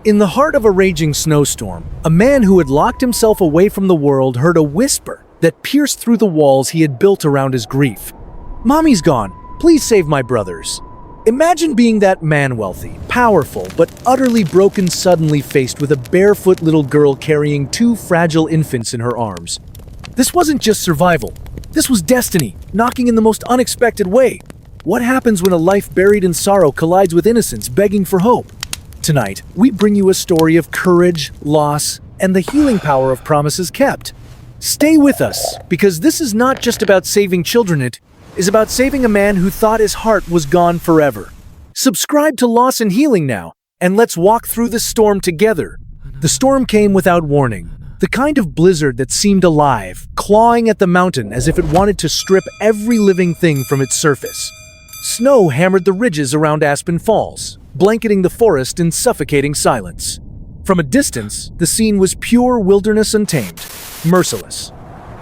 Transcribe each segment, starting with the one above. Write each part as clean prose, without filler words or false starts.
In the heart of a raging snowstorm, a man who had locked himself away from the world heard a whisper that pierced through the walls he had built around his grief. "Mommy's gone. Please save my brothers." Imagine being that man, wealthy, powerful, but utterly broken, suddenly faced with a barefoot little girl carrying two fragile infants in her arms. This wasn't just survival. This was destiny, knocking in the most unexpected way. What happens when a life buried in sorrow collides with innocence, begging for hope? Tonight, we bring you a story of courage, loss, and the healing power of promises kept. Stay with us, because this is not just about saving children, it is about saving a man who thought his heart was gone forever. Subscribe to Loss and Healing now, and let's walk through the storm together. The storm came without warning, the kind of blizzard that seemed alive, clawing at the mountain as if it wanted to strip every living thing from its surface. Snow hammered the ridges around Aspen Falls, blanketing the forest in suffocating silence. From a distance, the scene was pure wilderness untamed, merciless.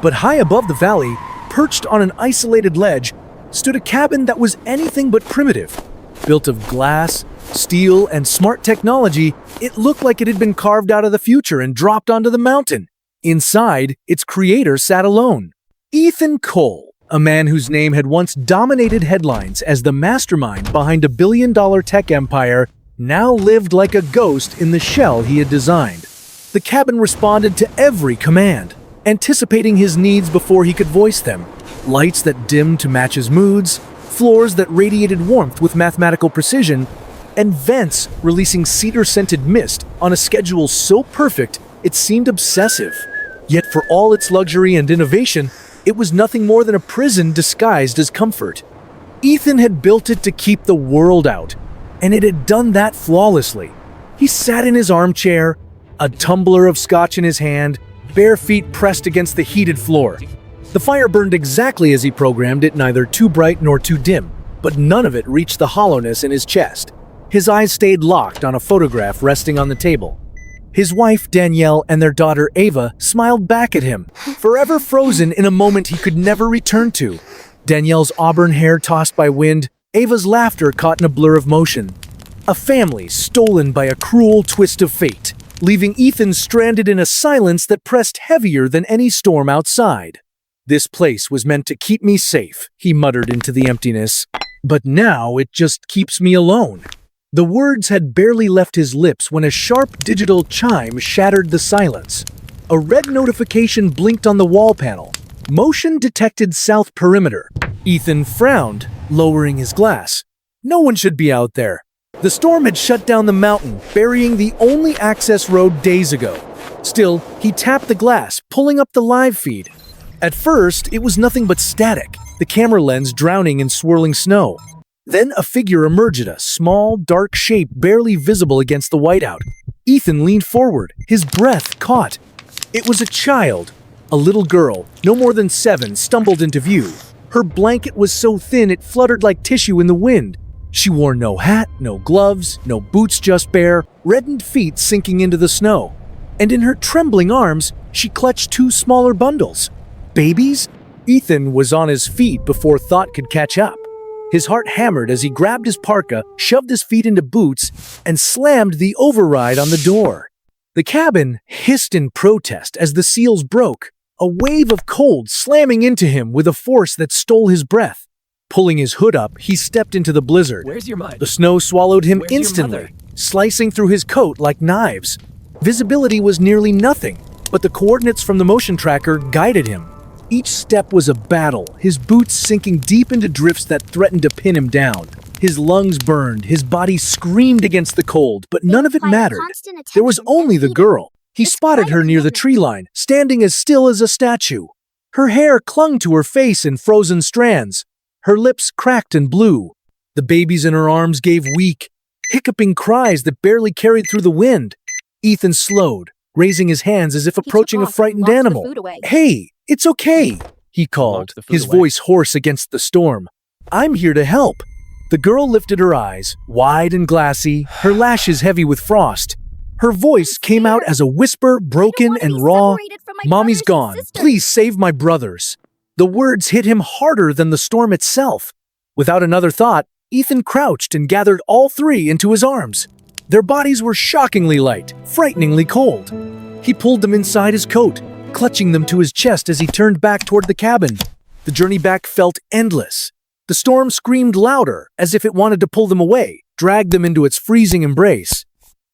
But high above the valley, perched on an isolated ledge, stood a cabin that was anything but primitive. Built of glass, steel, and smart technology, it looked like it had been carved out of the future and dropped onto the mountain. Inside, its creator sat alone. Ethan Cole, a man whose name had once dominated headlines as the mastermind behind a billion-dollar tech empire, now lived like a ghost in the shell he had designed. The cabin responded to every command, anticipating his needs before he could voice them. Lights that dimmed to match his moods, floors that radiated warmth with mathematical precision, and vents releasing cedar-scented mist on a schedule so perfect it seemed obsessive. Yet for all its luxury and innovation, it was nothing more than a prison disguised as comfort. Ethan had built it to keep the world out, and it had done that flawlessly. He sat in his armchair, a tumbler of scotch in his hand, bare feet pressed against the heated floor. The fire burned exactly as he programmed it, neither too bright nor too dim, but none of it reached the hollowness in his chest. His eyes stayed locked on a photograph resting on the table. His wife, Danielle, and their daughter, Ava, smiled back at him, forever frozen in a moment he could never return to. Danielle's auburn hair tossed by wind, Ava's laughter caught in a blur of motion. A family stolen by a cruel twist of fate, leaving Ethan stranded in a silence that pressed heavier than any storm outside. "This place was meant to keep me safe," he muttered into the emptiness. "But now it just keeps me alone." The words had barely left his lips when a sharp digital chime shattered the silence. A red notification blinked on the wall panel. Motion detected south perimeter. Ethan frowned, lowering his glass. No one should be out there. The storm had shut down the mountain, burying the only access road days ago. Still, he tapped the glass, pulling up the live feed. At first, it was nothing but static, the camera lens drowning in swirling snow. Then a figure emerged, a small, dark shape barely visible against the whiteout. Ethan leaned forward, his breath caught. It was a child. A little girl, no more than 7, stumbled into view. Her blanket was so thin it fluttered like tissue in the wind. She wore no hat, no gloves, no boots, just bare, reddened feet sinking into the snow. And in her trembling arms, she clutched 2 smaller bundles. Babies? Ethan was on his feet before thought could catch up. His heart hammered as he grabbed his parka, shoved his feet into boots, and slammed the override on the door. The cabin hissed in protest as the seals broke, a wave of cold slamming into him with a force that stole his breath. Pulling his hood up, he stepped into the blizzard. Where's your mud? The snow swallowed him Where's your instantly, mother? slicing through his coat like knives. Visibility was nearly nothing, but the coordinates from the motion tracker guided him. Each step was a battle, his boots sinking deep into drifts that threatened to pin him down. His lungs burned, his body screamed against the cold, but none of it mattered. There was only the girl. He spotted her near the tree line, standing as still as a statue. Her hair clung to her face in frozen strands. Her lips cracked and blue. The babies in her arms gave weak, hiccuping cries that barely carried through the wind. Ethan slowed, raising his hands as if approaching a frightened animal. "Hey, it's okay," he called, his voice hoarse against the storm. "I'm here to help." The girl lifted her eyes, wide and glassy, her lashes heavy with frost. Her voice came out as a whisper, broken and raw. "Mommy's gone. Please save my brothers." The words hit him harder than the storm itself. Without another thought, Ethan crouched and gathered all 3 into his arms. Their bodies were shockingly light, frighteningly cold. He pulled them inside his coat, clutching them to his chest as he turned back toward the cabin. The journey back felt endless. The storm screamed louder, as if it wanted to pull them away, drag them into its freezing embrace.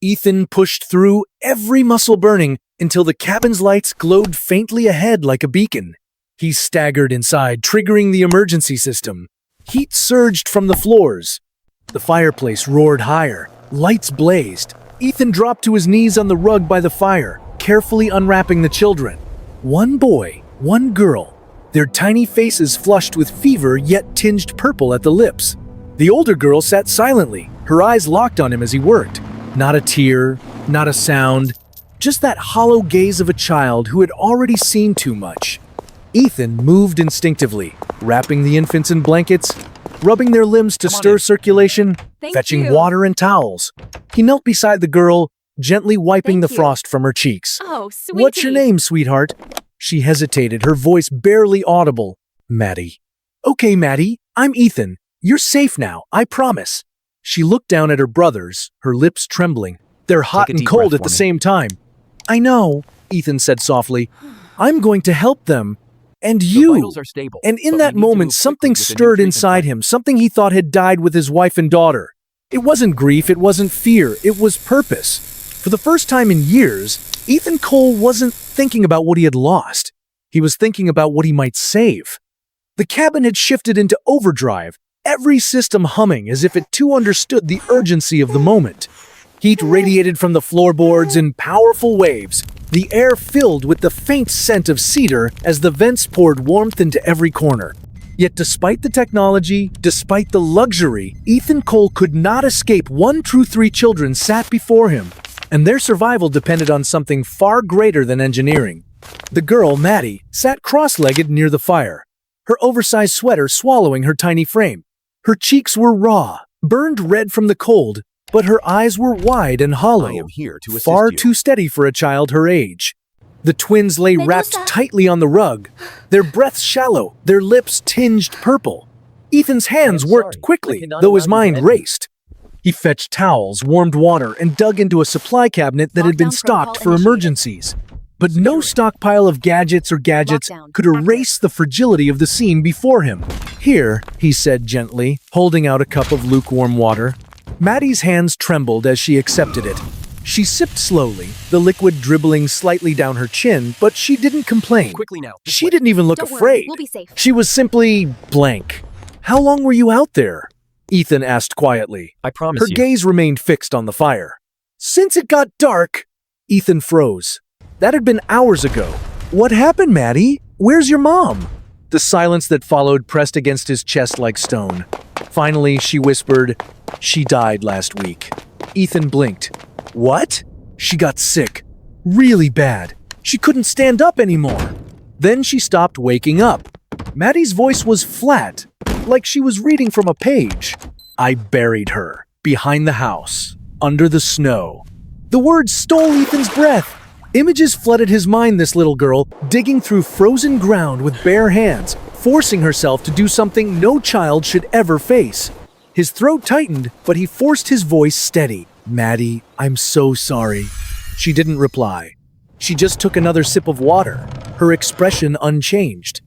Ethan pushed through, every muscle burning, until the cabin's lights glowed faintly ahead like a beacon. He staggered inside, triggering the emergency system. Heat surged from the floors. The fireplace roared higher. Lights blazed. Ethan dropped to his knees on the rug by the fire, carefully unwrapping the children. One boy, one girl. Their tiny faces flushed with fever yet tinged purple at the lips. The older girl sat silently, her eyes locked on him as he worked. Not a tear, not a sound, just that hollow gaze of a child who had already seen too much. Ethan moved instinctively, wrapping the infants in blankets, rubbing their limbs to stir circulation, fetching water and towels. He knelt beside the girl, gently wiping the frost from her cheeks. Oh, sweetie. "What's your name, sweetheart?" She hesitated, her voice barely audible. "Maddie." "Okay, Maddie, I'm Ethan. You're safe now, I promise." She looked down at her brothers, her lips trembling. They're hot and cold at the same time. "I know," Ethan said softly. "I'm going to help them. And you." And in that moment, something stirred inside him, something he thought had died with his wife and daughter. It wasn't grief, it wasn't fear, it was purpose. For the first time in years, Ethan Cole wasn't thinking about what he had lost. He was thinking about what he might save. The cabin had shifted into overdrive, every system humming as if it too understood the urgency of the moment. Heat radiated from the floorboards in powerful waves, the air filled with the faint scent of cedar as the vents poured warmth into every corner. Yet despite the technology, despite the luxury, Ethan Cole could not escape. 1 through 3 children sat before him, and their survival depended on something far greater than engineering. The girl, Maddie, sat cross-legged near the fire, her oversized sweater swallowing her tiny frame. Her cheeks were raw, burned red from the cold, but her eyes were wide and hollow, far too steady for a child her age. The twins lay wrapped tightly on the rug, their breaths shallow, their lips tinged purple. Ethan's hands worked quickly, though his mind raced. He fetched towels, warmed water, and dug into a supply cabinet that had been stocked for emergencies. But no stockpile of gadgets could erase the fragility of the scene before him. "Here," he said gently, holding out a cup of lukewarm water. Maddie's hands trembled as she accepted it. She sipped slowly, the liquid dribbling slightly down her chin, but she didn't complain. Quickly now. She didn't even look Don't worry, afraid. we'll be safe. She was simply blank. "How long were you out there?" Ethan asked quietly. I promise Her you. gaze remained fixed on the fire. "Since it got dark." Ethan froze. That had been hours ago. "What happened, Maddie? Where's your mom?" The silence that followed pressed against his chest like stone. Finally, she whispered, "She died last week." Ethan blinked. "What?" "She got sick. Really bad. She couldn't stand up anymore." Then she stopped waking up. Maddie's voice was flat, like she was reading from a page. "I buried her, behind the house, under the snow." The words stole Ethan's breath. Images flooded his mind, this little girl, digging through frozen ground with bare hands, forcing herself to do something no child should ever face. His throat tightened, but he forced his voice steady. "Maddie, I'm so sorry." She didn't reply. She just took another sip of water, her expression unchanged.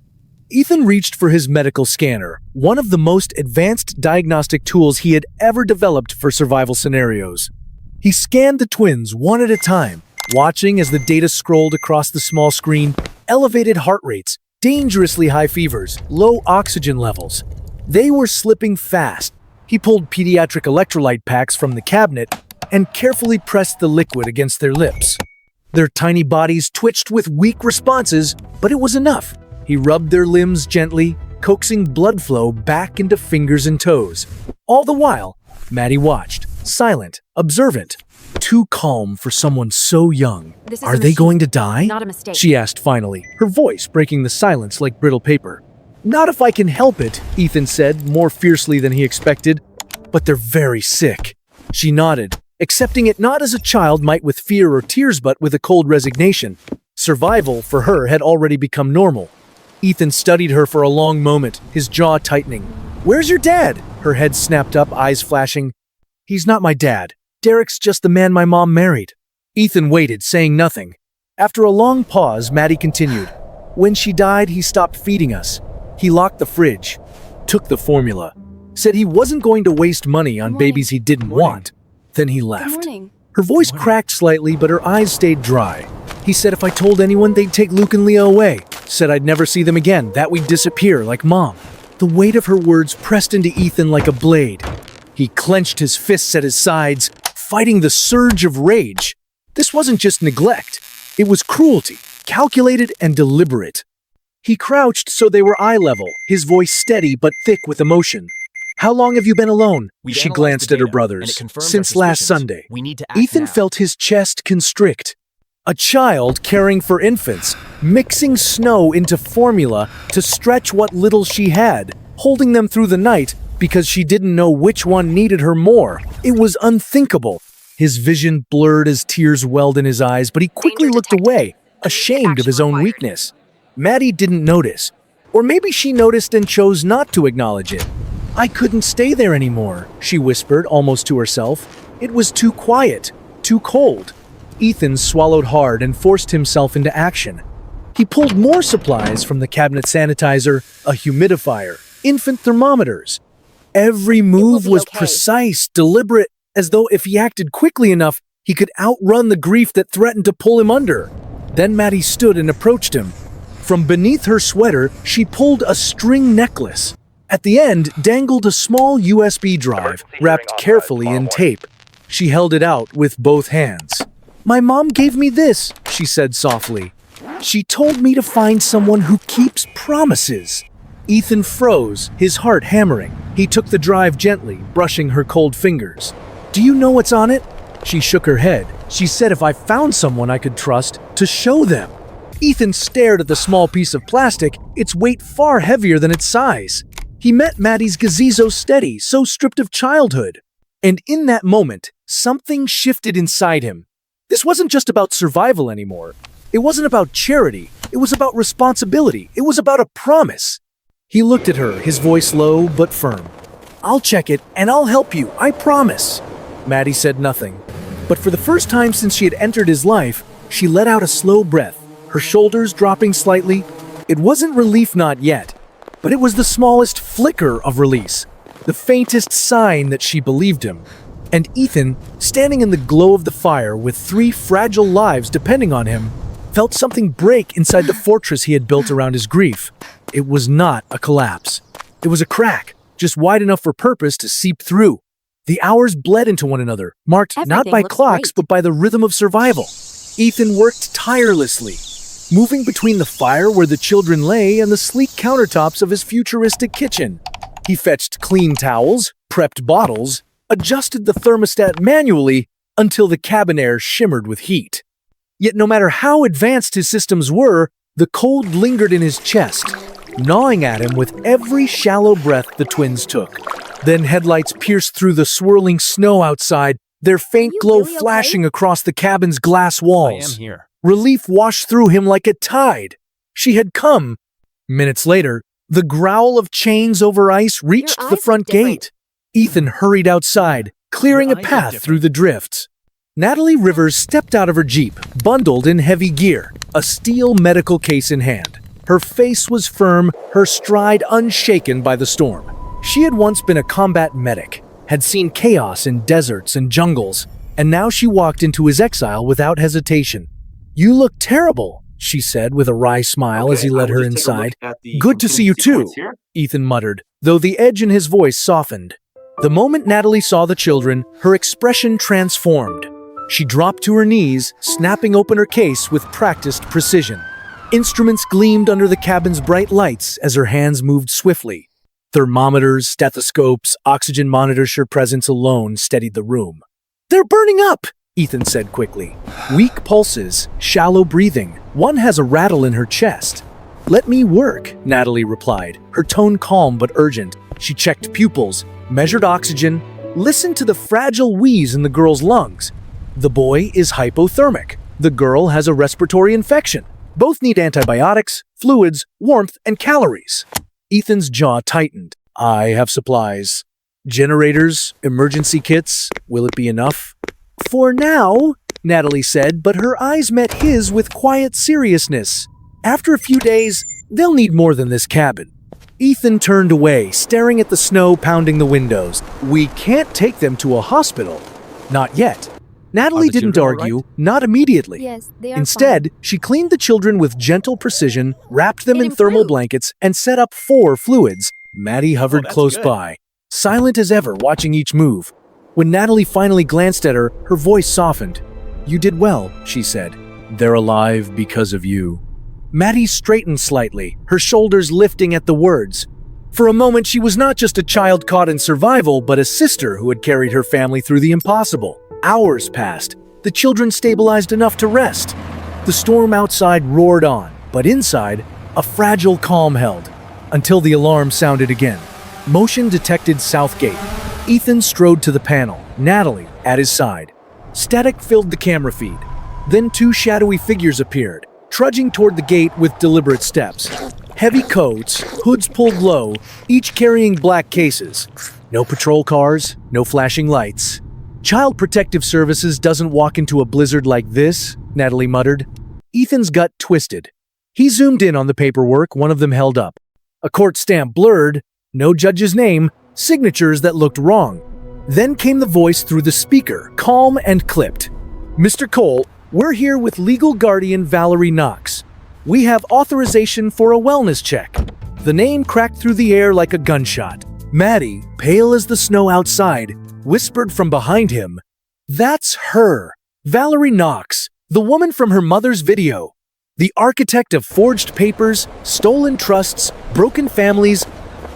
Ethan reached for his medical scanner, one of the most advanced diagnostic tools he had ever developed for survival scenarios. He scanned the twins one at a time, watching as the data scrolled across the small screen. Elevated heart rates, dangerously high fevers, low oxygen levels. They were slipping fast. He pulled pediatric electrolyte packs from the cabinet and carefully pressed the liquid against their lips. Their tiny bodies twitched with weak responses, but it was enough. He rubbed their limbs gently, coaxing blood flow back into fingers and toes. All the while, Maddie watched, silent, observant, too calm for someone so young. This is "Are a they machine, going to die?" not a mistake. She asked finally, her voice breaking the silence like brittle paper. "Not if I can help it," Ethan said, more fiercely than he expected. "But they're very sick." She nodded, accepting it not as a child might with fear or tears but with a cold resignation. Survival, for her, had already become normal. Ethan studied her for a long moment, his jaw tightening. "Where's your dad?" Her head snapped up, eyes flashing. "He's not my dad. Derek's just the man my mom married. Ethan waited, saying nothing. After a long pause, Maddie continued. When she died, he stopped feeding us. He locked the fridge, took the formula, said he wasn't going to waste money on babies he didn't want. Then he left. Her voice cracked slightly, but her eyes stayed dry. He said if I told anyone, they'd take Luke and Leo away. Said I'd never see them again, that we'd disappear like Mom. The weight of her words pressed into Ethan like a blade. He clenched his fists at his sides, fighting the surge of rage. This wasn't just neglect. It was cruelty, calculated and deliberate. He crouched so they were eye level, his voice steady but thick with emotion. How long have you been alone? She glanced at her brothers. Since last Sunday. Ethan felt his chest constrict. A child caring for infants, mixing snow into formula to stretch what little she had, holding them through the night because she didn't know which one needed her more. It was unthinkable. His vision blurred as tears welled in his eyes, but he quickly looked away, ashamed of his own weakness. Maddie didn't notice. Or maybe she noticed and chose not to acknowledge it. I couldn't stay there anymore, she whispered almost to herself. It was too quiet, too cold. Ethan swallowed hard and forced himself into action. He pulled more supplies from the cabinet sanitizer, a humidifier, infant thermometers. Every move was precise, deliberate, as though if he acted quickly enough, he could outrun the grief that threatened to pull him under. Then Maddie stood and approached him. From beneath her sweater, she pulled a string necklace. At the end dangled a small USB drive, wrapped carefully in tape. She held it out with both hands. My mom gave me this, she said softly. She told me to find someone who keeps promises. Ethan froze, his heart hammering. He took the drive gently, brushing her cold fingers. Do you know what's on it? She shook her head. She said if I found someone I could trust, to show them. Ethan stared at the small piece of plastic, its weight far heavier than its size. He met Maddie's gazebo steady, so stripped of childhood. And in that moment, something shifted inside him. This wasn't just about survival anymore. It wasn't about charity. It was about responsibility. It was about a promise. He looked at her, his voice low but firm. I'll check it, and I'll help you, I promise. Maddie said nothing. But for the first time since she had entered his life, she let out a slow breath, her shoulders dropping slightly. It wasn't relief not yet, but it was the smallest flicker of release, the faintest sign that she believed him. And Ethan, standing in the glow of the fire with 3 fragile lives depending on him, felt something break inside the fortress he had built around his grief. It was not a collapse. It was a crack, just wide enough for purpose to seep through. The hours bled into one another, marked not by clocks but by the rhythm of survival. Ethan worked tirelessly, moving between the fire where the children lay and the sleek countertops of his futuristic kitchen. He fetched clean towels, prepped bottles, adjusted the thermostat manually until the cabin air shimmered with heat. Yet no matter how advanced his systems were, the cold lingered in his chest, gnawing at him with every shallow breath the twins took. Then headlights pierced through the swirling snow outside, their faint glow flashing across the cabin's glass walls. I am here. Relief washed through him like a tide. She had come. Minutes later, the growl of chains over ice reached the front gate. Ethan hurried outside, clearing a path through the drifts. Natalie Rivers stepped out of her Jeep, bundled in heavy gear, a steel medical case in hand. Her face was firm, her stride unshaken by the storm. She had once been a combat medic, had seen chaos in deserts and jungles, and now she walked into his exile without hesitation. You look terrible, she said with a wry smile as he led her inside. Good to see you too, Ethan muttered, though the edge in his voice softened. The moment Natalie saw the children, her expression transformed. She dropped to her knees, snapping open her case with practiced precision. Instruments gleamed under the cabin's bright lights as her hands moved swiftly. Thermometers, stethoscopes, oxygen monitors, her presence alone steadied the room. They're burning up, Ethan said quickly. Weak pulses, shallow breathing. One has a rattle in her chest. Let me work, Natalie replied, her tone calm but urgent. She checked pupils, measured oxygen, listened to the fragile wheeze in the girl's lungs. The boy is hypothermic. The girl has a respiratory infection. Both need antibiotics, fluids, warmth, and calories. Ethan's jaw tightened. I have supplies. Generators, emergency kits, will it be enough? For now, Natalie said, but her eyes met his with quiet seriousness. After a few days, they'll need more than this cabin. Ethan turned away, staring at the snow pounding the windows. We can't take them to a hospital. Not yet. Natalie didn't argue, not immediately. Yes, they are Instead, fine. she cleaned the children with gentle precision, wrapped them in thermal blankets, and set up 4 fluids. Maddie hovered close by, silent as ever, watching each move. When Natalie finally glanced at her, her voice softened. You did well, she said. They're alive because of you. Maddie straightened slightly, her shoulders lifting at the words. For a moment, she was not just a child caught in survival, but a sister who had carried her family through the impossible. Hours passed. The children stabilized enough to rest. The storm outside roared on, but inside, a fragile calm held, until the alarm sounded again. Motion detected south gate. Ethan strode to the panel, Natalie at his side. Static filled the camera feed. Then 2 shadowy figures appeared, trudging toward the gate with deliberate steps. Heavy coats, hoods pulled low, each carrying black cases. No patrol cars, no flashing lights. Child Protective Services doesn't walk into a blizzard like this, Natalie muttered. Ethan's gut twisted. He zoomed in on the paperwork one of them held up. A court stamp blurred, no judge's name, signatures that looked wrong. Then came the voice through the speaker, calm and clipped. Mr. Cole, we're here with legal guardian Valerie Knox. We have authorization for a wellness check. The name cracked through the air like a gunshot. Maddie, pale as the snow outside, whispered from behind him, That's her, Valerie Knox, the woman from her mother's video. The architect of forged papers, stolen trusts, broken families.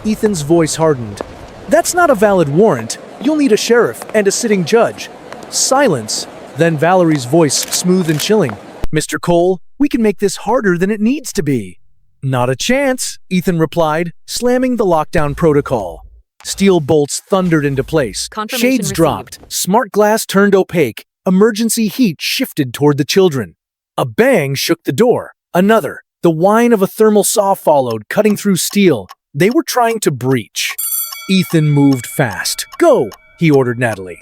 Ethan's voice hardened. That's not a valid warrant. You'll need a sheriff and a sitting judge. Silence. Then Valerie's voice, smooth and chilling. Mr. Cole, we can make this harder than it needs to be. Not a chance, Ethan replied, slamming the lockdown protocol. Steel bolts thundered into place. Shades dropped. Smart glass turned opaque. Emergency heat shifted toward the children. A bang shook the door. Another. The whine of a thermal saw followed, cutting through steel. They were trying to breach. Ethan moved fast. Go, he ordered Natalie.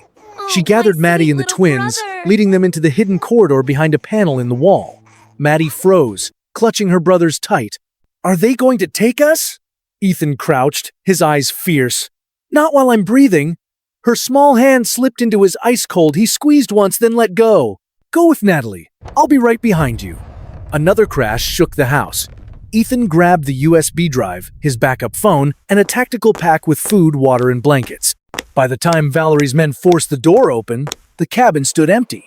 She gathered Maddie and the twins, leading them into the hidden corridor behind a panel in the wall. Maddie froze, clutching her brothers tight. Are they going to take us? Ethan crouched, his eyes fierce. Not while I'm breathing. Her small hand slipped into his ice cold. He squeezed once, then let go. Go with Natalie. I'll be right behind you. Another crash shook the house. Ethan grabbed the USB drive, his backup phone, and a tactical pack with food, water, and blankets. By the time Valerie's men forced the door open, the cabin stood empty.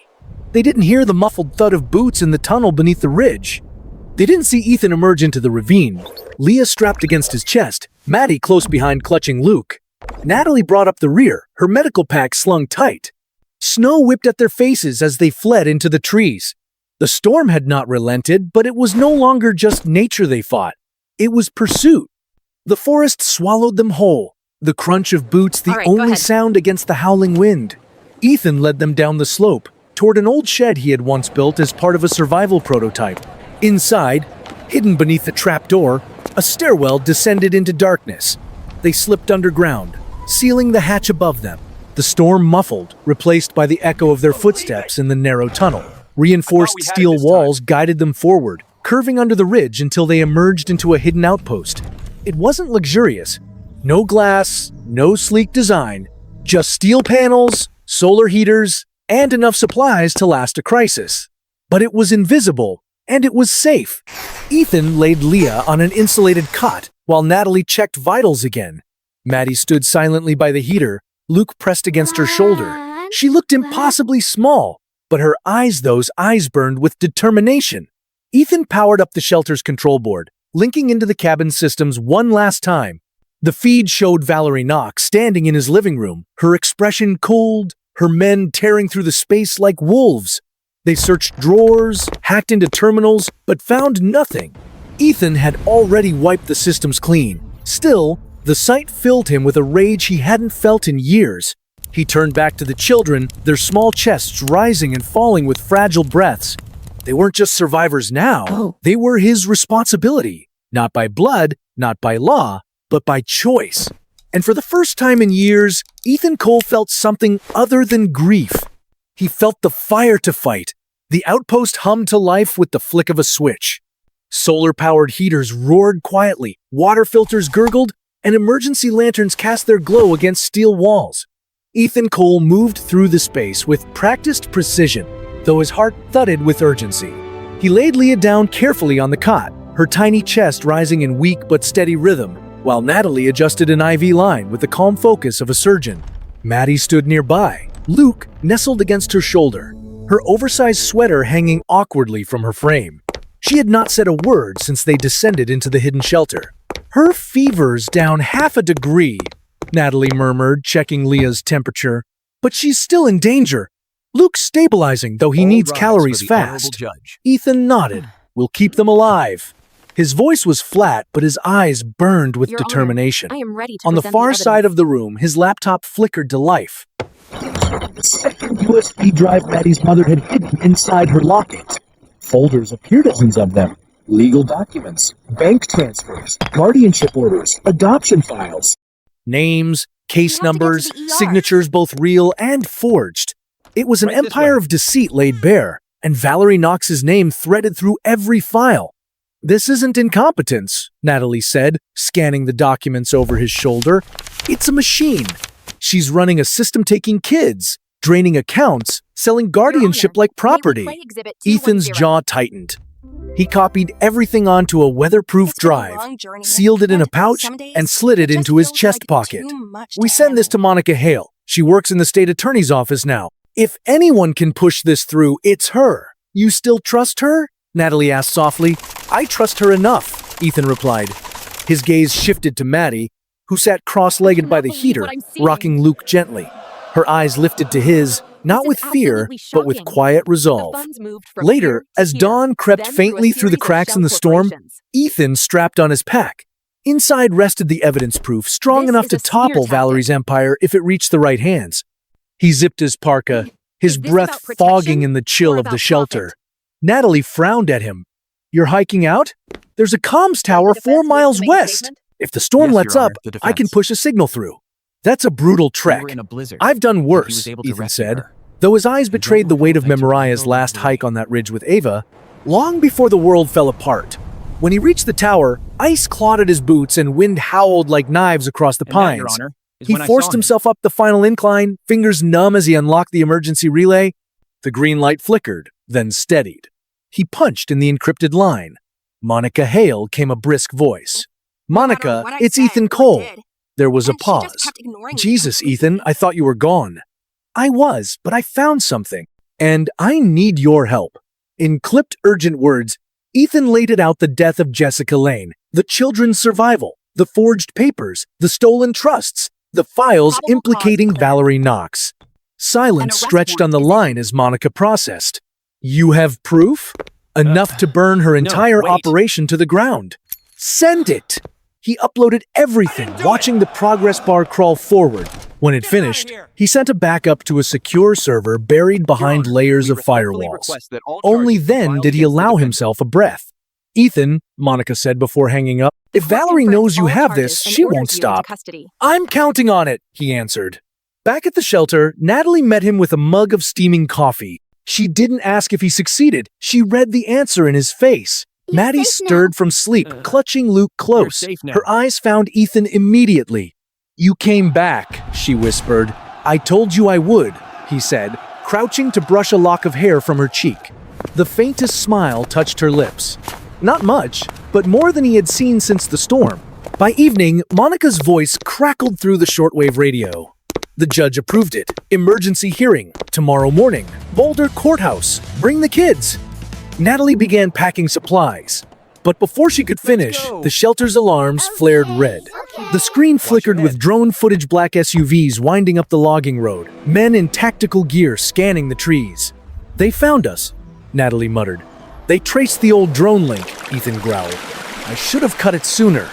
They didn't hear the muffled thud of boots in the tunnel beneath the ridge. They didn't see Ethan emerge into the ravine. Leah strapped against his chest, Maddie close behind clutching Luke. Natalie brought up the rear, her medical pack slung tight. Snow whipped at their faces as they fled into the trees. The storm had not relented, but it was no longer just nature they fought. It was pursuit. The forest swallowed them whole, the crunch of boots the only sound against the howling wind. Ethan led them down the slope, toward an old shed he had once built as part of a survival prototype. Inside, hidden beneath the trapdoor, a stairwell descended into darkness. They slipped underground, sealing the hatch above them. The storm muffled, replaced by the echo of their footsteps in the narrow tunnel. Reinforced steel walls guided them forward, curving under the ridge until they emerged into a hidden outpost. It wasn't luxurious. No glass, no sleek design, just steel panels, solar heaters, and enough supplies to last a crisis. But it was invisible, and it was safe. Ethan laid Leah on an insulated cot, while Natalie checked vitals again. Maddie stood silently by the heater, Luke pressed against her shoulder. She looked impossibly small, but her eyes, those eyes burned with determination. Ethan powered up the shelter's control board, linking into the cabin systems one last time. The feed showed Valerie Knox standing in his living room, her expression cold, her men tearing through the space like wolves. They searched drawers, hacked into terminals, but found nothing. Ethan had already wiped the systems clean. Still, the sight filled him with a rage he hadn't felt in years. He turned back to the children, their small chests rising and falling with fragile breaths. They weren't just survivors now. They were his responsibility. Not by blood, not by law, but by choice. And for the first time in years, Ethan Cole felt something other than grief. He felt the fire to fight. The outpost hummed to life with the flick of a switch. Solar-powered heaters roared quietly, water filters gurgled, and emergency lanterns cast their glow against steel walls. Ethan Cole moved through the space with practiced precision, though his heart thudded with urgency. He laid Leah down carefully on the cot, her tiny chest rising in weak but steady rhythm, while Natalie adjusted an IV line with the calm focus of a surgeon. Maddie stood nearby, Luke nestled against her shoulder, her oversized sweater hanging awkwardly from her frame. She had not said a word since they descended into the hidden shelter. "Her fever's down 1/2 a degree," Natalie murmured, checking Leah's temperature. "But she's still in danger. Luke's stabilizing, though he needs calories fast." Ethan nodded. "We'll keep them alive." His voice was flat, but his eyes burned with determination. I am ready to On the present far evidence. side of the room, his laptop flickered to life. The second USB drive Maddie's mother had hidden inside her locket. Folders appeared, dozens of them. Legal documents, bank transfers, guardianship orders, adoption files. Names, case We have to get numbers, to the ER. signatures both real and forged. It was an Right this empire way. of deceit laid bare, and Valerie Knox's name threaded through every file. "This isn't incompetence," Natalie said, scanning the documents over his shoulder. "It's a machine. She's running a system taking kids, draining accounts, selling guardianship like property." Play exhibit Ethan's 210. jaw tightened. He copied everything onto a weatherproof It's been a drive, long journey, sealed it in a and pouch, some days and slid it just into his feels chest like pocket. too much "We to send this to handle. Monica Hale. She works in the state attorney's office now. If anyone can push this through, it's her. You still trust her?" Natalie asked softly. "I trust her enough," Ethan replied. His gaze shifted to Maddie, who sat cross-legged by the believe heater, what I'm seeing. rocking Luke gently. Her eyes lifted to his, not This with is fear, absolutely but with shocking. quiet The resolve. funds moved from Later, here to as here, dawn crept then faintly through a through the series of cracks in the shell storm, corporations. Ethan strapped on his pack. Inside rested the evidence proof, strong This enough is to a smear topple tactic. Valerie's empire if it reached the right hands. He zipped his parka, his Is this breath about protection fogging in the chill or of the about shelter. profit? Natalie frowned at him. "You're hiking out? There's a comms tower The 4 defense miles needs to make a west. statement? If the storm Yes, lets Your up, Honor, the I can defense. push a signal through." "That's a brutal We trek. were in a blizzard. I've done He worse," was able to Ethan rescue said. her. Though his eyes don't betrayed the weight of recall that you Memoriah's drove last away. hike on that ridge with Ava, long before the world fell apart. When he reached the tower, ice clawed at his boots and wind howled like knives across the And that, Your pines. Honor, is He when I forced saw him. himself up the final incline, fingers numb as he unlocked the emergency relay. The green light flickered, then steadied. He punched in the encrypted line. "Monica Hale," came a brisk voice. "Monica, what I it's said Ethan or Cole." did, There was a and she just pause. kept ignoring me "Jesus, completely. Ethan, I thought you were gone." "I was, but I found something. And I need your help." In clipped, urgent words, Ethan laid it out: the death of Jessica Lane, the children's survival, the forged papers, the stolen trusts, the files Probable implicating cause declared. Valerie Knox. Silence arrest stretched on the warrant line as Monica processed. "You have proof?" "Enough to burn her entire wait. operation to the ground." "Send it!" He uploaded everything, watching the progress bar crawl forward. When it finished, he sent it back up to a secure server buried behind layers of firewalls. Only then did he allow himself a breath. "Ethan," Monica said before hanging up, "if Court Valerie confirms knows you all have charges this, and she orders won't you into stop." custody. "I'm counting on it," he answered. Back at the shelter, Natalie met him with a mug of steaming coffee. She didn't ask if he succeeded. She read the answer in his face. You're Maddie safe now. stirred from sleep, clutching Luke close. safe now. Her eyes found Ethan immediately. "You came back," she whispered. "I told you I would," he said, crouching to brush a lock of hair from her cheek. The faintest smile touched her lips. Not much, but more than he had seen since the storm. By evening, Monica's voice crackled through the shortwave radio. The judge approved it. "Emergency hearing. Tomorrow morning. Boulder Courthouse. Bring the kids." Natalie began packing supplies. But before she could finish, go. the shelter's alarms flared red. The screen flickered with drone footage, black SUVs winding up the logging road, men in tactical gear scanning the trees. "They found us," Natalie muttered. "They traced the old drone link," Ethan growled. "I should have cut it sooner."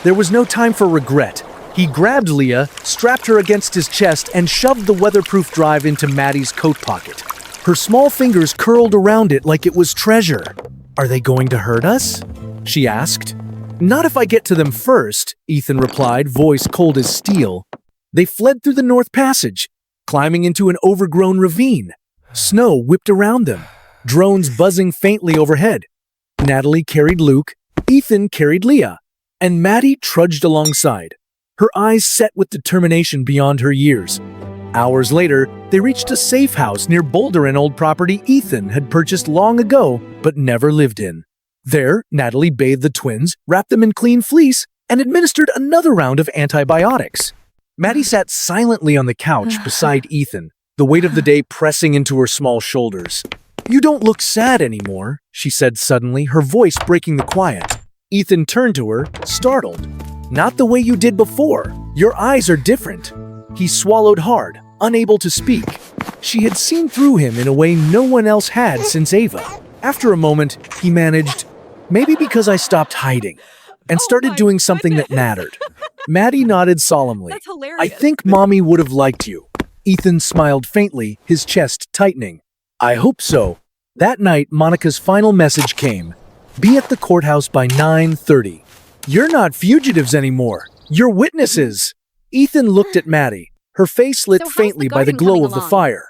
There was no time for regret. He grabbed Leah, strapped her against his chest, and shoved the weatherproof drive into Maddie's coat pocket. Her small fingers curled around it like it was treasure. "Are they going to hurt us?" she asked. Not if I get to them first, Ethan replied, voice cold as steel. They fled through the North Passage, climbing into an overgrown ravine. Snow whipped around them, drones buzzing faintly overhead. Natalie carried Luke, Ethan carried Leah, and Maddie trudged alongside, her eyes set with determination beyond her years. Hours later, they reached a safe house near Boulder, an old property Ethan had purchased long ago but never lived in. There, Natalie bathed the twins, wrapped them in clean fleece, and administered another round of antibiotics. Maddie sat silently on the couch beside Ethan, the weight of the day pressing into her small shoulders. "You don't look sad anymore," she said suddenly, her voice breaking the quiet. Ethan turned to her, startled. "Not the way you did before. Your eyes are different." He swallowed hard, unable to speak. She had seen through him in a way no one else had since Ava. After a moment, he managed, "Maybe because I stopped hiding and started doing something that mattered." Maddie nodded solemnly. That's hilarious. "I think Mommy would have liked you." Ethan smiled faintly, his chest tightening. "I hope so." That night, Monica's final message came. "Be at the courthouse by 9:30. "You're not fugitives anymore. You're witnesses." Ethan looked at Maddie, her face lit So how's faintly the by the garden glow coming of the along? fire.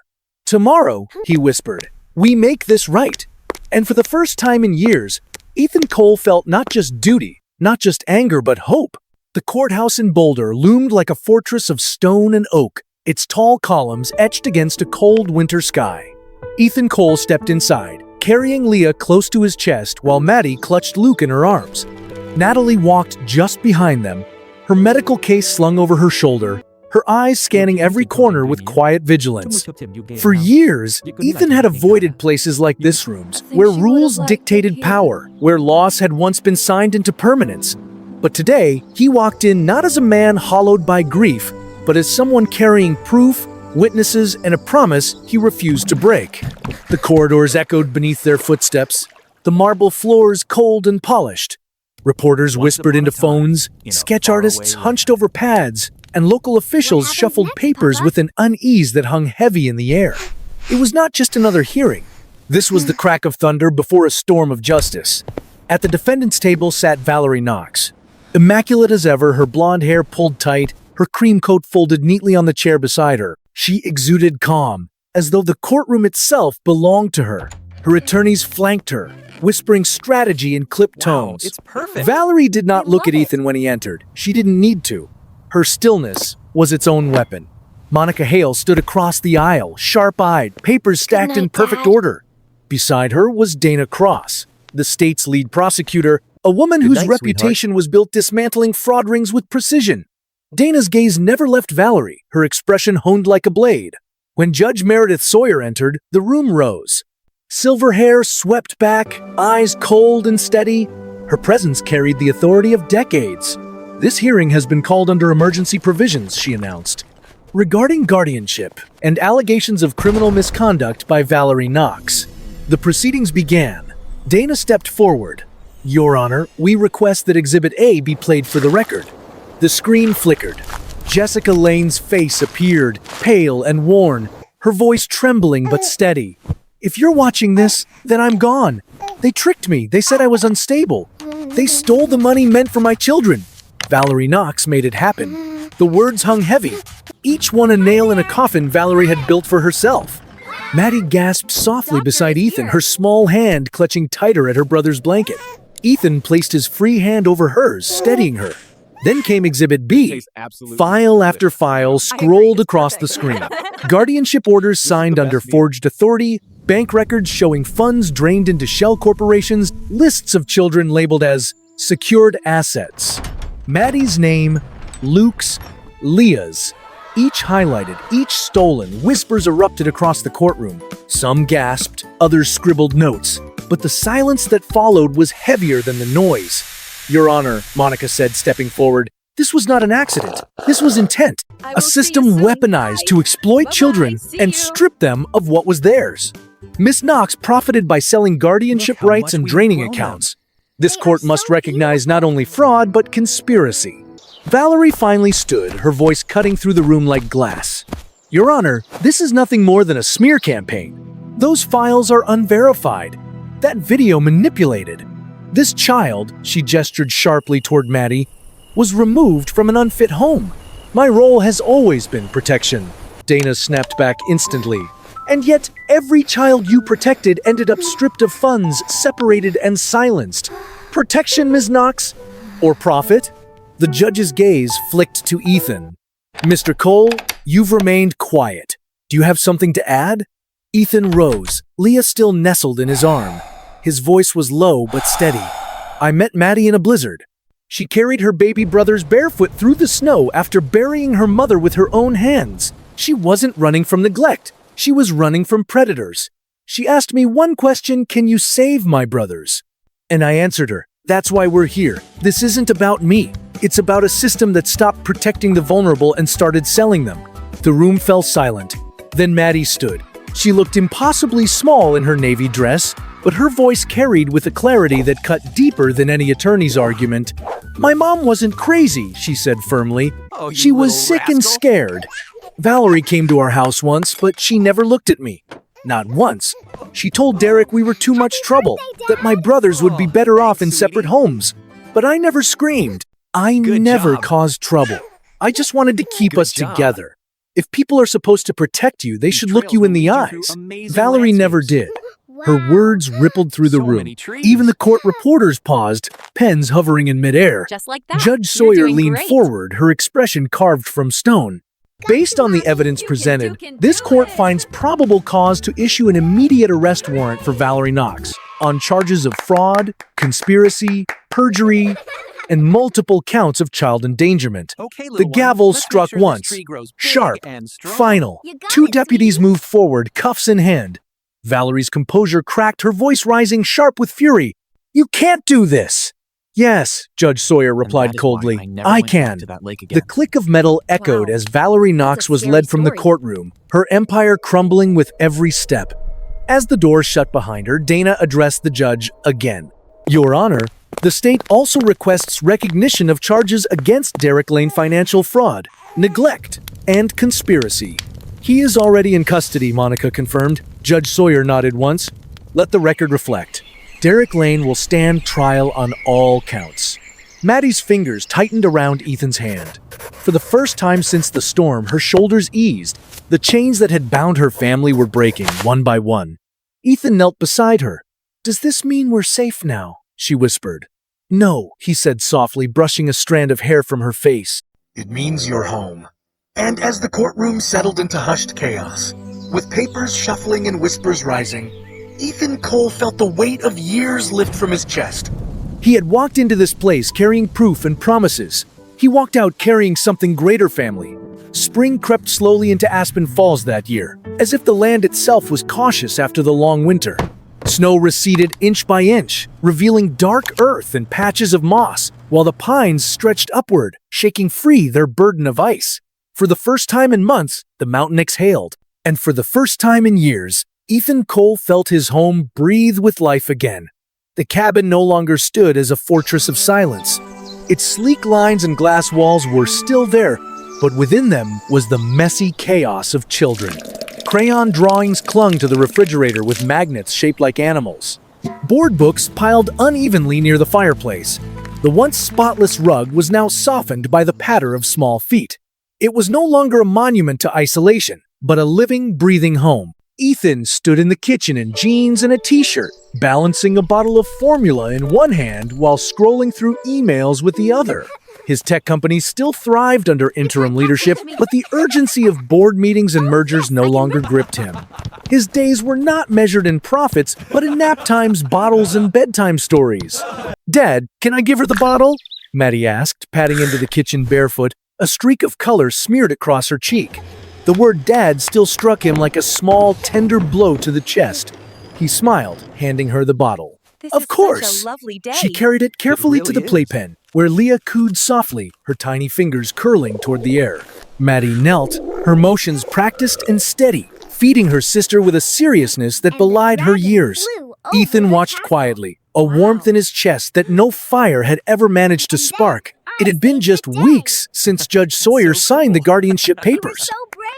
"Tomorrow," he whispered, "we make this right." And for the first time in years, Ethan Cole felt not just duty, not just anger, but hope. The courthouse in Boulder loomed like a fortress of stone and oak, its tall columns etched against a cold winter sky. Ethan Cole stepped inside, carrying Leah close to his chest while Maddie clutched Luke in her arms. Natalie walked just behind them, her medical case slung over her shoulder, her eyes scanning every corner with quiet vigilance. For years, Ethan had avoided places like this rooms, where rules dictated power, where laws had once been signed into permanence. But today, he walked in not as a man hollowed by grief, but as someone carrying proof, witnesses, and a promise he refused to break. The corridors echoed beneath their footsteps, the marble floors cold and polished. Reporters whispered into phones, sketch artists hunched over pads, and local officials shuffled papers with an unease that hung heavy in the air. It was not just another hearing. This was the crack of thunder before a storm of justice. At the defendant's table sat Valerie Knox. Immaculate as ever, her blonde hair pulled tight, her cream coat folded neatly on the chair beside her. She exuded calm, as though the courtroom itself belonged to her. Her attorneys flanked her, whispering strategy in clipped tones. It's perfect. Valerie did not We look at love it. Ethan when he entered. She didn't need to. Her stillness was its own weapon. Monica Hale stood across the aisle, sharp-eyed, papers stacked in night, perfect Dad. order. Beside her was Dana Cross, the state's lead prosecutor, a woman whose night, reputation was built dismantling fraud rings with precision. Dana's gaze never left Valerie, her expression honed like a blade. When Judge Meredith Sawyer entered, the room rose. Silver hair swept back, eyes cold and steady. Her presence carried the authority of decades. "This hearing has been called under emergency provisions," she announced. Regarding guardianship and allegations of criminal misconduct by Valerie Knox, the proceedings began. Dana stepped forward. "Your Honor, we request that Exhibit A be played for the record." The screen flickered. Jessica Lane's face appeared, pale and worn, her voice trembling but steady. "If you're watching this, then I'm gone. They tricked me. They said I was unstable. They stole the money meant for my children." Valerie Knox made it happen. The words hung heavy, each one a nail in a coffin Valerie had built for herself. Maddie gasped softly beside Ethan, her small hand clutching tighter at her brother's blanket. Ethan placed his free hand over hers, steadying her. Then came Exhibit B. File after file scrolled across the screen. Guardianship orders signed under forged authority, bank records showing funds drained into shell corporations, lists of children labeled as secured assets. Maddie's name, Luke's, Leah's, each highlighted, each stolen. Whispers erupted across the courtroom. Some gasped, others scribbled notes. But the silence that followed was heavier than the noise. "Your Honor," Monica said, stepping forward, "this was not an accident. This was intent. I A will see system you soon. weaponized to exploit Bye-bye. children See and you. strip them of what was theirs." Miss Knox profited by selling guardianship Look how rights much and we've draining grown accounts. This They court are must so recognize not only fraud, but conspiracy. Valerie finally stood, her voice cutting through the room like glass. "Your Honor, this is nothing more than a smear campaign. Those files are unverified. That video manipulated. This child, she gestured sharply toward Maddie, was removed from an unfit home. My role has always been protection, Dana snapped back instantly. And yet, every child you protected ended up stripped of funds, separated and silenced. Protection, Ms. Knox? Or profit? The judge's gaze flicked to Ethan. Mr. Cole, you've remained quiet. Do you have something to add? Ethan rose, Leah still nestled in his arm. His voice was low but steady. I met Maddie in a blizzard. She carried her baby brothers barefoot through the snow after burying her mother with her own hands. She wasn't running from neglect. She was running from predators. She asked me one question, can you save my brothers? And I answered her, that's why we're here. This isn't about me. It's about a system that stopped protecting the vulnerable and started selling them. The room fell silent. Then Maddie stood. She looked impossibly small in her navy dress, but her voice carried with a clarity that cut deeper than any attorney's argument. My mom wasn't crazy, she said firmly. She was sick and scared. Valerie came to our house once, but she never looked at me. Not once. She told Derek we were too much trouble, that my brothers would be better off in separate homes. But I never screamed. I never caused trouble. I just wanted to keep us together. If people are supposed to protect you, they should look you in the eyes. Valerie never did. Her words rippled through the room. Even the court reporters paused, pens hovering in midair. Just like that. Judge Sawyer leaned forward, her expression carved from stone. Based on the evidence presented, this court finds probable cause to issue an immediate arrest warrant for Valerie Knox on charges of fraud, conspiracy, perjury, and multiple counts of child endangerment. The gavel struck once, sharp, final. Two deputies moved forward, cuffs in hand. Valerie's composure cracked, her voice rising sharp with fury. You can't do this! Yes, Judge Sawyer replied coldly. I can. The click of metal echoed as Valerie Knox was led from the courtroom, her empire crumbling with every step. As the door shut behind her, Dana addressed the judge again. Your Honor, the state also requests recognition of charges against Derek Lane financial fraud, neglect, and conspiracy. He is already in custody, Monica confirmed. Judge Sawyer nodded once. Let the record reflect. Derek Lane will stand trial on all counts. Maddie's fingers tightened around Ethan's hand. For the first time since the storm, her shoulders eased. The chains that had bound her family were breaking, one by one. Ethan knelt beside her. Does this mean we're safe now? She whispered. No, he said softly, brushing a strand of hair from her face. It means you're home. And as the courtroom settled into hushed chaos, with papers shuffling and whispers rising, Ethan Cole felt the weight of years lift from his chest. He had walked into this place carrying proof and promises. He walked out carrying something greater, family. Spring crept slowly into Aspen Falls that year, as if the land itself was cautious after the long winter. Snow receded inch by inch, revealing dark earth and patches of moss, while the pines stretched upward, shaking free their burden of ice. For the first time in months, the mountain exhaled, and for the first time in years, Ethan Cole felt his home breathe with life again. The cabin no longer stood as a fortress of silence. Its sleek lines and glass walls were still there, but within them was the messy chaos of children. Crayon drawings clung to the refrigerator with magnets shaped like animals. Board books piled unevenly near the fireplace. The once spotless rug was now softened by the patter of small feet. It was no longer a monument to isolation, but a living, breathing home. Ethan stood in the kitchen in jeans and a t-shirt, balancing a bottle of formula in one hand while scrolling through emails with the other. His tech company still thrived under interim leadership, but the urgency of board meetings and mergers no longer gripped him. His days were not measured in profits, but in nap times, bottles, and bedtime stories. Dad, can I give her the bottle? Maddie asked, patting into the kitchen barefoot, a streak of color smeared across her cheek. The word dad still struck him like a small, tender blow to the chest. He smiled, handing her the bottle. Of course! Such a lovely day. She carried it carefully to the playpen, where Leah cooed softly, her tiny fingers curling toward the air. Maddie knelt, her motions practiced and steady, feeding her sister with a seriousness that belied her years. Ethan watched quietly, a warmth in his chest that no fire had ever managed to spark. It had been just weeks since Judge Sawyer signed the guardianship papers.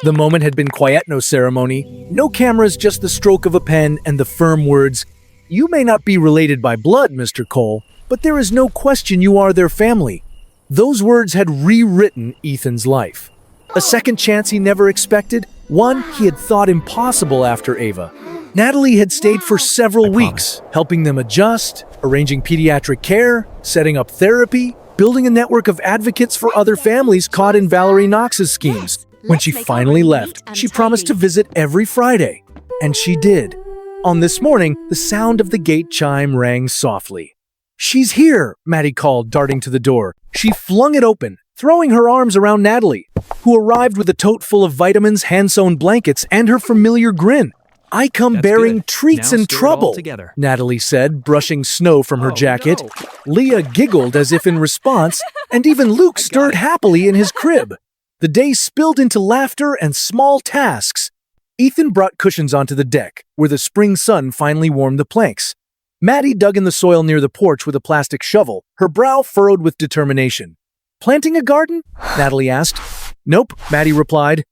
The moment had been quiet, no ceremony, no cameras, just the stroke of a pen and the firm words, You may not be related by blood, Mr. Cole, but there is no question you are their family. Those words had rewritten Ethan's life. A second chance he never expected, one he had thought impossible after Ava. Natalie had stayed for several weeks, helping them adjust, arranging pediatric care, setting up therapy, building a network of advocates for other families caught in Valerie Knox's schemes. When she finally left, she promised to visit every Friday. And she did. On this morning, the sound of the gate chime rang softly. "She's here," Maddie called, darting to the door. She flung it open, throwing her arms around Natalie, who arrived with a tote full of vitamins, hand-sewn blankets, and her familiar grin. "I come bearing treats and trouble," Natalie said, brushing snow from her jacket. No. Leah giggled as if in response, and even Luke stirred happily in his crib. The day spilled into laughter and small tasks. Ethan brought cushions onto the deck, where the spring sun finally warmed the planks. Maddie dug in the soil near the porch with a plastic shovel, her brow furrowed with determination. "Planting a garden?" Natalie asked. "Nope," Maddie replied.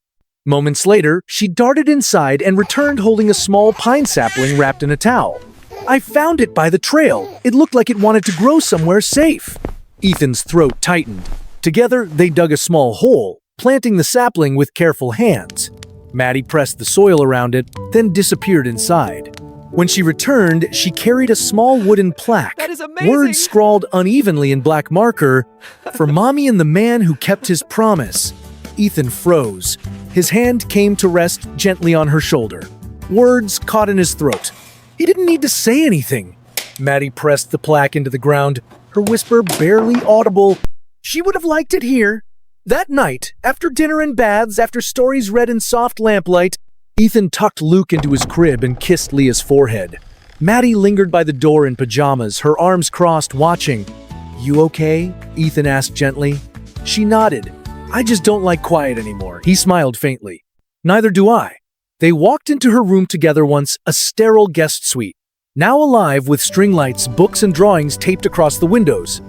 Moments later, she darted inside and returned holding a small pine sapling wrapped in a towel. "I found it by the trail. It looked like it wanted to grow somewhere safe." Ethan's throat tightened. Together, they dug a small hole, planting the sapling with careful hands. Maddie pressed the soil around it, then disappeared inside. When she returned, she carried a small wooden plaque. That is amazing! Words scrawled unevenly in black marker, "For Mommy and the man who kept his promise." Ethan froze. His hand came to rest gently on her shoulder. Words caught in his throat. He didn't need to say anything. Maddie pressed the plaque into the ground, her whisper barely audible. She would have liked it here. That night, after dinner and baths, after stories read in soft lamplight, Ethan tucked Luke into his crib and kissed Leah's forehead. Maddie lingered by the door in pajamas, her arms crossed, watching. "You okay?" Ethan asked gently. She nodded. "I just don't like quiet anymore." He smiled faintly. "Neither do I." They walked into her room together once, a sterile guest suite, now alive with string lights, books, and drawings taped across the windows.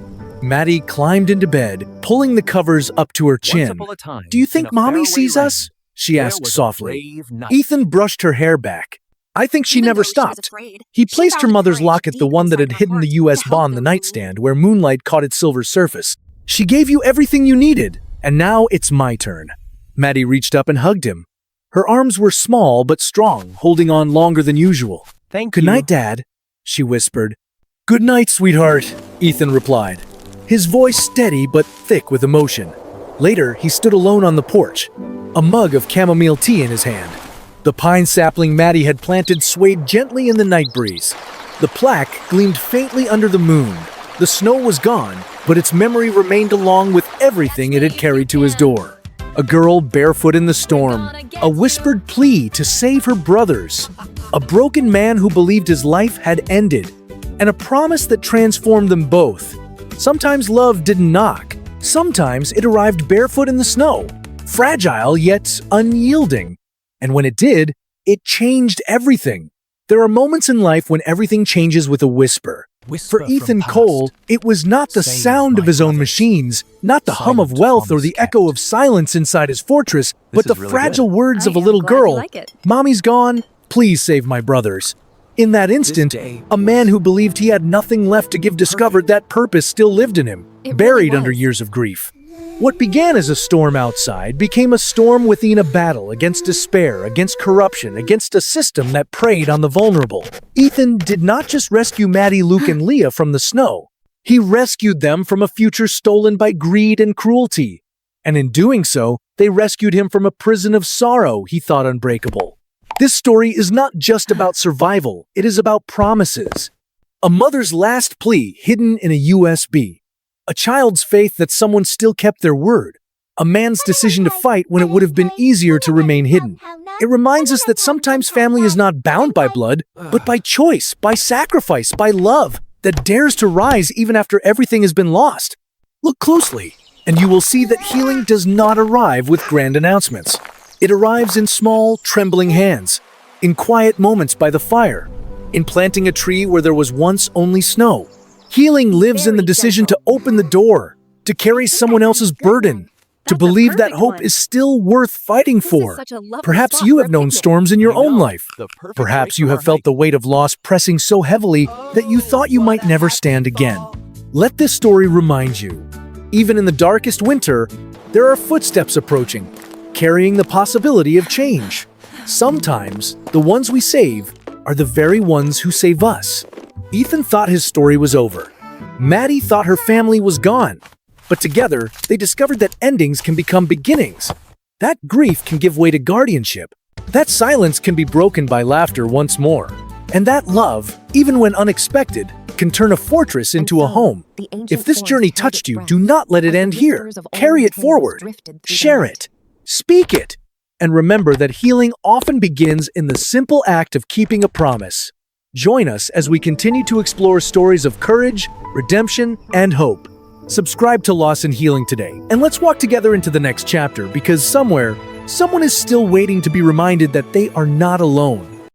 Maddie climbed into bed, pulling the covers up to her chin. "Do you think Mommy sees us?" she asked softly. Ethan brushed her hair back. "I think she never stopped." He placed her mother's locket, the one that had hidden the U.S. bond, the nightstand, where moonlight caught its silver surface. "She gave you everything you needed, and now it's my turn." Maddie reached up and hugged him. Her arms were small but strong, holding on longer than usual. "Good night, Dad," she whispered. "Good night, sweetheart," Ethan replied, his voice steady but thick with emotion. Later, he stood alone on the porch, a mug of chamomile tea in his hand. The pine sapling Maddie had planted swayed gently in the night breeze. The plaque gleamed faintly under the moon. The snow was gone, but its memory remained along with everything it had carried to his door. A girl barefoot in the storm, a whispered plea to save her brothers, a broken man who believed his life had ended, and a promise that transformed them both. Sometimes love didn't knock. Sometimes it arrived barefoot in the snow, fragile yet unyielding. And when it did, it changed everything. There are moments in life when everything changes with a whisper. For Ethan Cole, it was not the sound of his own machines, not the hum of wealth or the echo of silence inside his fortress, but the fragile words of a little girl. "Mommy's gone, please save my brothers." In that instant, a man who believed he had nothing left to give discovered that purpose still lived in him, buried under years of grief. What began as a storm outside became a storm within, a battle against despair, against corruption, against a system that preyed on the vulnerable. Ethan did not just rescue Maddie, Luke, and Leah from the snow. He rescued them from a future stolen by greed and cruelty. And in doing so, they rescued him from a prison of sorrow he thought unbreakable. This story is not just about survival, it is about promises. A mother's last plea hidden in a USB. A child's faith that someone still kept their word. A man's decision to fight when it would have been easier to remain hidden. It reminds us that sometimes family is not bound by blood, but by choice, by sacrifice, by love that dares to rise even after everything has been lost. Look closely, and you will see that healing does not arrive with grand announcements. It arrives in small, trembling hands, in quiet moments by the fire, in planting a tree where there was once only snow. Healing lives in the decision to open the door, to carry someone else's burden, to believe that hope is still worth fighting for. Perhaps you have known storms in your own life. Perhaps you have felt the weight of loss pressing so heavily that you thought you might never stand again. Let this story remind you, even in the darkest winter, there are footsteps approaching, carrying the possibility of change. Sometimes, the ones we save are the very ones who save us. Ethan thought his story was over. Maddie thought her family was gone. But together, they discovered that endings can become beginnings. That grief can give way to guardianship. That silence can be broken by laughter once more. And that love, even when unexpected, can turn a fortress into a home. If this journey touched you, do not let it end here. Carry it forward. Share it. Speak it. And remember that healing often begins in the simple act of keeping a promise. Join us as we continue to explore stories of courage, redemption, and hope. Subscribe to Loss and Healing today, and let's walk together into the next chapter, because somewhere, someone is still waiting to be reminded that they are not alone.